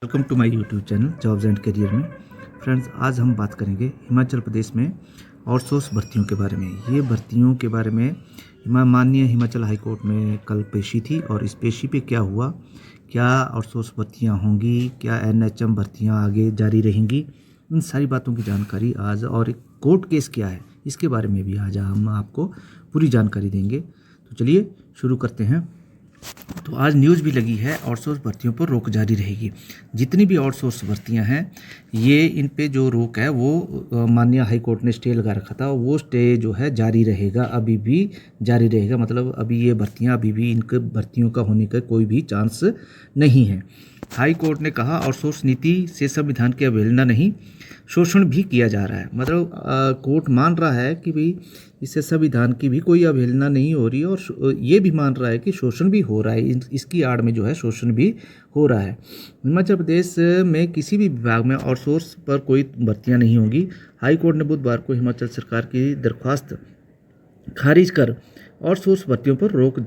Welcome to my YouTube channel jobs and career में। Friends, आज हम बात करेंगे हिमाचल प्रदेश में आउटसोर्स भर्तियों के बारे में। ये भर्तियों के बारे में माननीय हिमाचल हाई कोर्ट में कल पेशी थी और इस पेशी पे क्या हुआ, क्या आउटसोर्स भर्तियां होंगी, क्या एनएचएम भर्तियां आगे जारी रहेंगी, इन सारी बातों की जानकारी आज, और एक कोर्ट केस क्या है इसके बारे में भी आज हम आपको पूरी जानकारी देंगे। तो चलिए शुरू करते हैं। तो आज न्यूज़ भी लगी है, आउटसोर्स भर्तियों पर रोक जारी रहेगी। जितनी भी आउटसोर्स भर्तियां हैं, ये इन पे जो रोक है वो माननीय हाई कोर्ट ने स्टे लगा रखा था, वो स्टे जो है जारी रहेगा, अभी भी जारी रहेगा। मतलब अभी ये भर्तियां, अभी भी इनके भर्तियों का होने का कोई भी चांस नहीं है। हाई कोर्ट ने कहा आउटसोर्स नीति से संविधान की अवहेलना नहीं, शोषण भी किया जा रहा है। मतलब कोर्ट मान रहा है कि भाई इससे संविधान की भी कोई अवहेलना नहीं हो रही है, और ये भी मान रहा है कि शोषण भी हो रहा है, इसकी आड़ में जो है शोषण भी हो रहा है। हिमाचल प्रदेश में किसी भी विभाग में आउटसोर्स पर कोई भर्तियां नहीं होंगी। हाई कोर्ट ने बुधवार को हिमाचल सरकार की दरख्वास्त खारिज कर आउटसोर्स भर्तियों पर रोक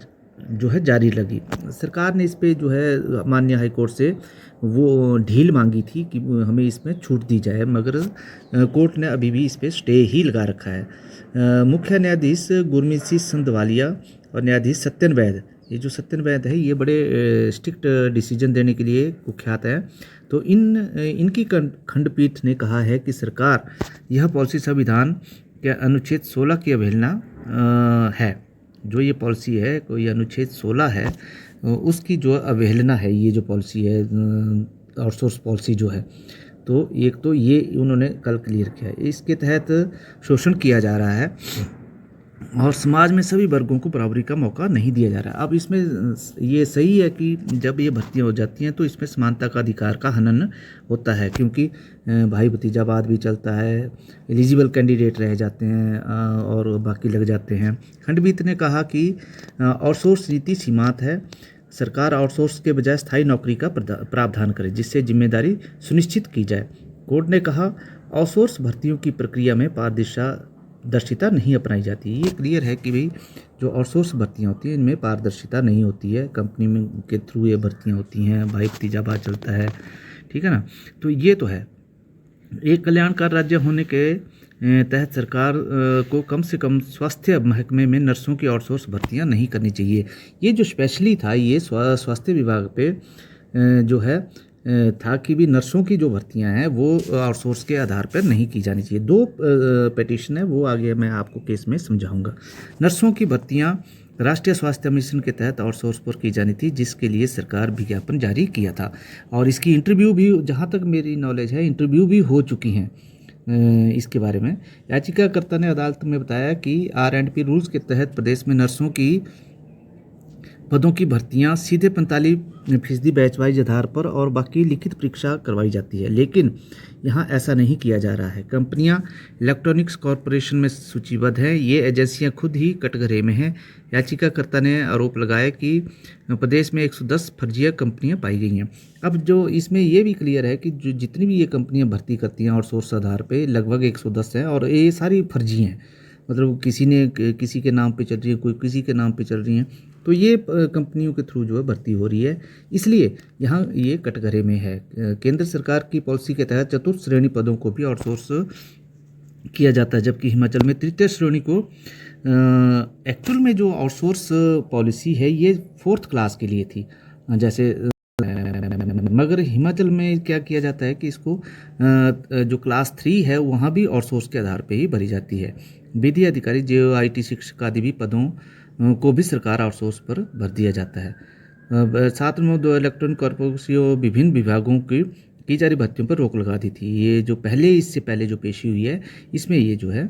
जो है जारी लगी। सरकार ने इस पे जो है माननीय हाई कोर्ट से वो ढील मांगी थी कि हमें इसमें छूट दी जाए, मगर कोर्ट ने अभी भी इस पे स्टे ही लगा रखा है। मुख्य न्यायाधीश गुरमीत सिंह संधवालिया और न्यायाधीश सत्यन वैद, ये जो सत्यन वैद है ये बड़े स्ट्रिक्ट डिसीजन देने के लिए कुख्यात है। तो इनकी खंडपीठ ने कहा है कि सरकार यह पॉलिसी संविधान के अनुच्छेद 16 की अवहेलना है। जो ये पॉलिसी है, कोई अनुच्छेद 16 है, उसकी जो अवहेलना है, ये जो पॉलिसी है आउटसोर्स पॉलिसी जो है, तो एक तो ये उन्होंने कल क्लियर किया है। इसके तहत शोषण किया जा रहा है और समाज में सभी वर्गों को बराबरी का मौका नहीं दिया जा रहा है। अब इसमें ये सही है कि जब ये भर्तियां हो जाती हैं तो इसमें समानता का अधिकार का हनन होता है, क्योंकि भाई भतीजावाद भी चलता है, एलिजिबल कैंडिडेट रह जाते हैं और बाकी लग जाते हैं। खंडपीठ ने कहा कि आउटसोर्स नीति सीमांत है, सरकार आउटसोर्स के बजाय स्थायी नौकरी का प्रावधान करे जिससे जिम्मेदारी सुनिश्चित की जाए। कोर्ट ने कहा आउटसोर्स भर्तियों की प्रक्रिया में पारदर्शिता नहीं अपनाई जाती। ये क्लियर है कि भाई जो आउटसोर्स भर्तियां होती हैं इनमें पारदर्शिता नहीं होती है, कंपनी में के थ्रू ये भर्तियां होती हैं, भाई भतीजावाद चलता है, ठीक है ना। तो ये तो है। एक कल्याणकारी राज्य होने के तहत सरकार को कम से कम स्वास्थ्य महकमे में नर्सों की आउटसोर्स भर्तियां नहीं करनी चाहिए। ये जो स्पेशली था, ये स्वास्थ्य विभाग पे जो है था कि भी नर्सों की जो भर्तियां हैं वो आउटसोर्स के आधार पर नहीं की जानी चाहिए। दो पिटीशन है, वो आगे मैं आपको केस में समझाऊंगा। नर्सों की भर्तियां राष्ट्रीय स्वास्थ्य मिशन के तहत आउटसोर्स पर की जानी थी, जिसके लिए सरकार विज्ञापन जारी किया था और इसकी इंटरव्यू भी, जहाँ तक मेरी नॉलेज है, इंटरव्यू भी हो चुकी हैं। इसके बारे में याचिकाकर्ता ने अदालत में बताया कि R&P रूल्स के तहत प्रदेश में नर्सों की पदों की भर्तियां सीधे 45% बैच वाइज आधार पर और बाकी लिखित परीक्षा करवाई जाती है, लेकिन यहाँ ऐसा नहीं किया जा रहा है। कंपनियां इलेक्ट्रॉनिक्स कॉरपोरेशन में सूचीबद्ध हैं, ये एजेंसियां खुद ही कटघरे में हैं। याचिकाकर्ता ने आरोप लगाया कि प्रदेश में 110 फर्जिया कंपनियां पाई गई हैं। अब जो इसमें ये भी क्लियर है कि जो जितनी भी ये कंपनियां भर्ती करती हैं आउटसोर्स आधार पर, लगभग 110 हैं और ये सारी फर्जी हैं। मतलब किसी के नाम पे चल रही है, कोई किसी के नाम पे चल रही हैं, तो ये कंपनियों के थ्रू जो है भर्ती हो रही है, इसलिए यहाँ ये कटघरे में है। केंद्र सरकार की पॉलिसी के तहत चतुर्थ श्रेणी पदों को भी आउटसोर्स किया जाता है, जबकि हिमाचल में तृतीय श्रेणी को एक्चुअल में जो आउटसोर्स पॉलिसी है ये 4th क्लास के लिए थी, जैसे मगर हिमाचल में क्या किया जाता है कि इसको जो क्लास 3 है वहाँ भी आउटसोर्स के आधार पर ही भरी जाती है। विधि अधिकारी, JOIT शिक्षक आदि भी पदों को भी सरकार आउटसोर्स पर भर दिया जाता है। साथ में दो इलेक्ट्रॉनिक कॉर्पोरेशन विभिन्न विभागों की जा रही भर्तियों पर रोक लगा दी थी। ये जो इससे पहले जो पेशी हुई है, इसमें ये जो है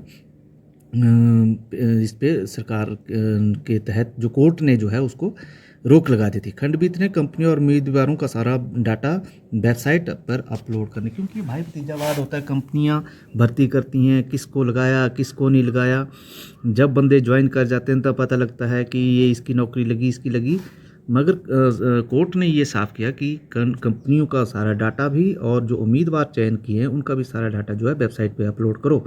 इस पे सरकार के तहत जो कोर्ट ने जो है उसको रोक लगा दी थी। खंडपीठ ने कंपनियों और उम्मीदवारों का सारा डाटा वेबसाइट पर अपलोड करने, क्योंकि भाई भतीजावाद होता है, कंपनियां भर्ती करती हैं, किसको लगाया किसको नहीं लगाया। जब बंदे ज्वाइन कर जाते हैं तब पता लगता है कि ये इसकी नौकरी लगी, इसकी लगी, मगर कोर्ट ने ये साफ किया कि कंपनियों का सारा डाटा भी और जो उम्मीदवार चयन किए हैं उनका भी सारा डाटा जो है वेबसाइट पर अपलोड करो,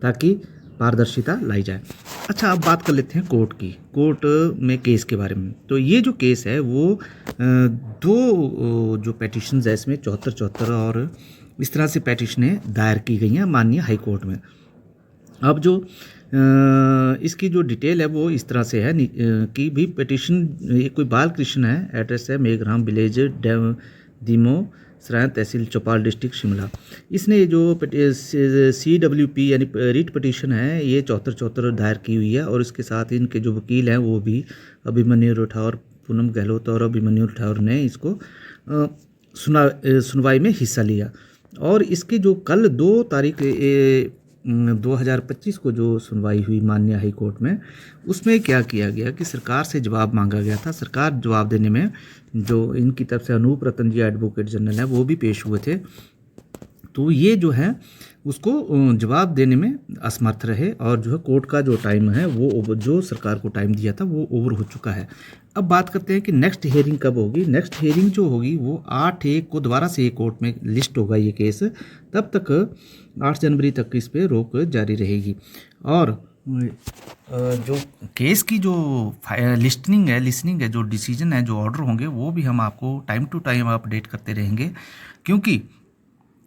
ताकि पारदर्शिता लाई जाए। अच्छा, अब बात कर लेते हैं कोर्ट की, कोर्ट में केस के बारे में। तो ये जो केस है वो दो जो पेटिशन्स है इसमें 74 और इस तरह से पेटिशनें दायर की गई हैं माननीय हाई कोर्ट में। अब जो इसकी जो डिटेल है वो इस तरह से है कि भी पिटिशन, ये कोई बाल कृष्ण है, एड्रेस है मेघराम विलेज दीमो सराय तहसील चौपाल डिस्ट्रिक्ट शिमला। इसने ये जो CWP यानी रीट पिटिशन है ये 74 दायर की हुई है और इसके साथ इनके जो वकील हैं वो भी अभिमन्यु राठौर, पूनम गहलोत और अभिमन्यु राठौर ने इसको सुनवाई में हिस्सा लिया। और इसकी जो कल 2 तारीख 2025 को जो सुनवाई हुई माननीय हाई कोर्ट में, उसमें क्या किया गया कि सरकार से जवाब मांगा गया था। सरकार जवाब देने में जो इनकी तरफ से अनूप रतन जी एडवोकेट जनरल है वो भी पेश हुए थे। तो ये जो है उसको जवाब देने में असमर्थ रहे और जो है कोर्ट का जो टाइम है वो जो सरकार को टाइम दिया था वो ओवर हो चुका है। अब बात करते हैं कि नेक्स्ट हियरिंग कब होगी। नेक्स्ट हियरिंग जो होगी वो 8/1 को दोबारा से ये कोर्ट में लिस्ट होगा ये केस। तब तक 8 जनवरी तक इस पर रोक जारी रहेगी। और जो केस की जो लिस्टनिंग है, जो डिसीजन है, जो ऑर्डर होंगे वो भी हम आपको टाइम टू टाइम अपडेट करते रहेंगे, क्योंकि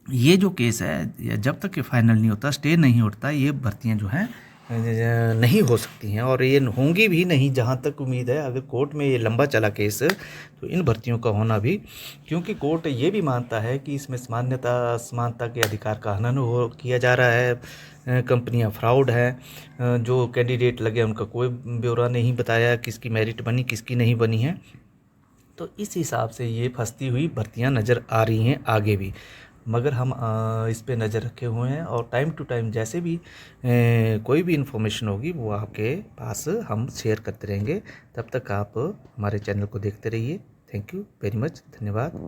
ये जो केस है जब तक ये फाइनल नहीं होता, स्टे नहीं उठता, ये भर्तियां जो हैं नहीं हो सकती हैं और ये होंगी भी नहीं जहाँ तक उम्मीद है। अगर कोर्ट में ये लंबा चला केस तो इन भर्तियों का होना भी, क्योंकि कोर्ट ये भी मानता है कि इसमें समानता के अधिकार का हनन किया जा रहा है, कंपनियां फ्रॉड है, जो कैंडिडेट लगे उनका कोई ब्यौरा नहीं बताया, किसकी मेरिट बनी किसकी नहीं बनी है। तो इस हिसाब से ये फंसती हुई भर्तियां नज़र आ रही हैं आगे भी, मगर हम इस पे नज़र रखे हुए हैं और टाइम टू टाइम जैसे भी कोई भी इन्फॉर्मेशन होगी वो आपके पास हम शेयर करते रहेंगे। तब तक आप हमारे चैनल को देखते रहिए। थैंक यू वेरी मच, धन्यवाद।